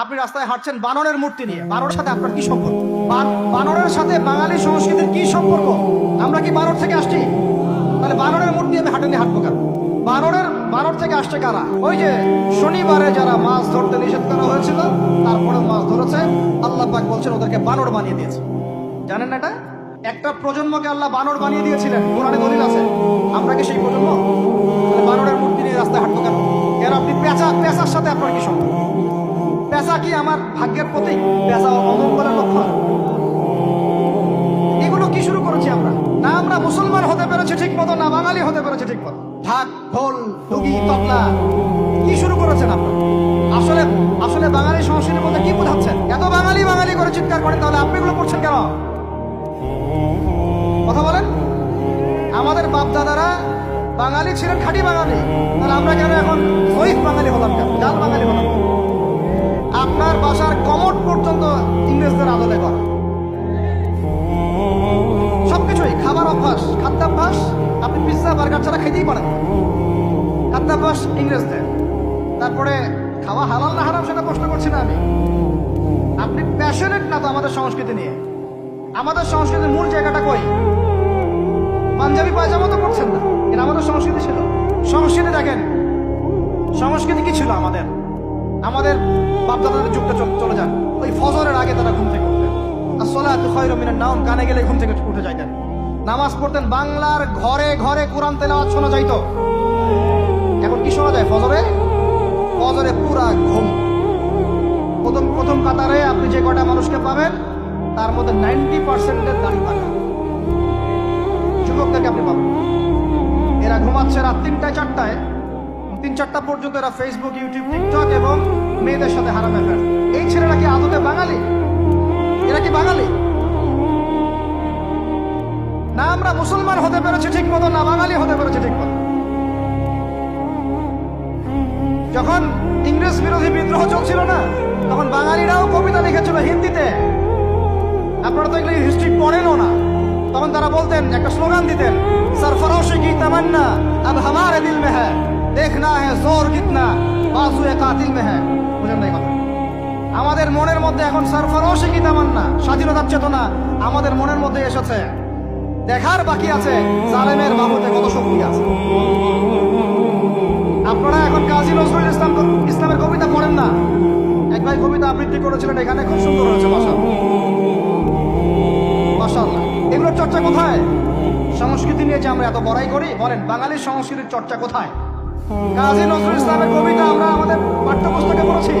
আপনি রাস্তায় হাঁটছেন বানরের মূর্তি নিয়ে, বানরের সাথে আপনার কি সম্পর্ক? বানরের সাথে বাঙালি সংস্কৃতির কি সম্পর্ক? আমরা কি বানর থেকে আসছি? তাহলে বানরের মূর্তি আমি হাঁটে নিয়ে হাঁটবো কেন? বানর থেকে আসছে কারা? ওই যে শনিবারে যারা মাছ ধরতে নিষেধ করা হয়েছিল তারপরে মাছ ধরেছে, আল্লাহ পাক বলছেন ওদেরকে বানর বানিয়ে দিয়েছে। জানেন না এটা? একটা প্রজন্মকে আল্লাহ বানর বানিয়ে দিয়েছিলেন, কোরআনে দলিল আছে। আমরা কি সেই প্রজন্ম? তাহলে বানরের মূর্তি নিয়ে রাস্তায় হাঁটবো কেন? কেন আপনি পেঁচার সাথে আপনার কি সম্পর্ক? পেঁচা কি আমার ভাগ্যের প্রতীক? পেঁচা অমঙ্গলের লক্ষণ? এগুলো কি শুরু করেছি আমরা? না আমরা মুসলমান হতে পেরেছি ঠিক মতো, না বাঙালি হতে পেরেছি ঠিক মতো। ঢাক, ঢোল, ডুগি, তবলা কি শুরু করেছেন আপনারা? আসলে আসলে বাঙালি সংস্কৃতি বলতে কি বোঝাচ্ছেন? এত বাঙালি বাঙালি করে চিৎকার করেন, তাহলে আপনি এগুলো করছেন কেন? কথা বলেন। আমাদের বাপ দাদারা বাঙালি ছিলেন, খাঁটি বাঙালি, তাহলে আমরা কেন এখন জয়ীফ বাঙালি হলাম কেন? জাল বাঙালি হলাম? আপনার বাসার কমোড পর্যন্ত ইংরেজদের আদলে করা, সবকিছুই খাবার অভ্যাস, খাদ্যাভ্যাস আপনি পিৎজা বার্গার ছাড়া খেতেই পারেন, খাদ্যাভ্যাস ইংরেজদের। তারপরে খাওয়া হালাল না হারাম সেটা প্রশ্ন করছি না আমি। আপনি প্যাশনেট না তো আমাদের সংস্কৃতি নিয়ে? আমাদের সংস্কৃতির মূল জায়গাটা কই? পাঞ্জাবি পায়জামা তো করছেন না, এটা আমাদের সংস্কৃতি ছিল। সংস্কৃতি দেখেন, সংস্কৃতি কি ছিল আমাদের? আমাদের বাপদাদাদের যুগটা চলে যান, ওই ফজরের আগে তারা ঘুম থেকে উঠতেন, আসসালাতু খায়রুম মিনান নাওম কানে গেলে ঘুম থেকে উঠে যাইতেন, নামাজ পড়তেন, বাংলার ঘরে ঘরে কোরআন তেলাওয়াত শোনা যাইতো। এখন কি শোনা যায়? ফজরে পুরা ঘুম। প্রথম কাতারে আপনি যে কটা মানুষকে পাবেন তার মধ্যে 90% দাড়ি পাকা যুবকদেরকে আপনি পাবেন। এরা ঘুমাচ্ছে রাত 3টায় 4টায়, 3-4টা পর্যন্ত এরা ফেসবুক, ইউটিউব, টিকটক এবং মেয়েদের সাথে হারাম অ্যাফেয়ার। এই ছেলেরা কি আদতে বাঙালি? এরা কি বাঙালি? না আমরা মুসলমান হতে পেরেছি ঠিক মতো, না বাঙালি হতে পেরেছি ঠিক মতো। যখন ইংরেজ বিরোধী বিদ্রোহ চলছিল না, তখন বাঙালিরাও কবিতা লিখেছিল হিন্দিতে। আপনারা তো এগুলো হিস্ট্রি পড়েনও না। তখন তারা বলতেন, একটা স্লোগান দিতেন, সরফরোশি কি তামান্না আব হামারে দিল মে হ্যায়, দেখনা হ্যায় জোর কিতনা বাজুয়ে কাতিল মে হ্যায়। বুঝেন না এই কথা? আমাদের মনের মধ্যে এখন সরফরোশি কি তামান্না, স্বাধীনতার চেতনা আমাদের মনের মধ্যে এসেছে। দেখার বাকি আছে জালেমের বাহুতে কত শক্তি আছে। আপনারা এখন কাজী নজরুল ইসলামের কবিতা পড়েন না। এক ভাই কবিতা আবৃত্তি করেছিলেন এখানে, খুব সুন্দর হয়েছে, মাশাআল্লাহ। এগুলোর চর্চা কোথায়? সংস্কৃতি নিয়ে যে আমরা এত বড়াই করি, বলেন বাঙালির সংস্কৃতির চর্চা কোথায়? কাজী নজরুল ইসলামের কবিতা আমরা আমাদের পাঠ্যপুস্তকে পড়েছি।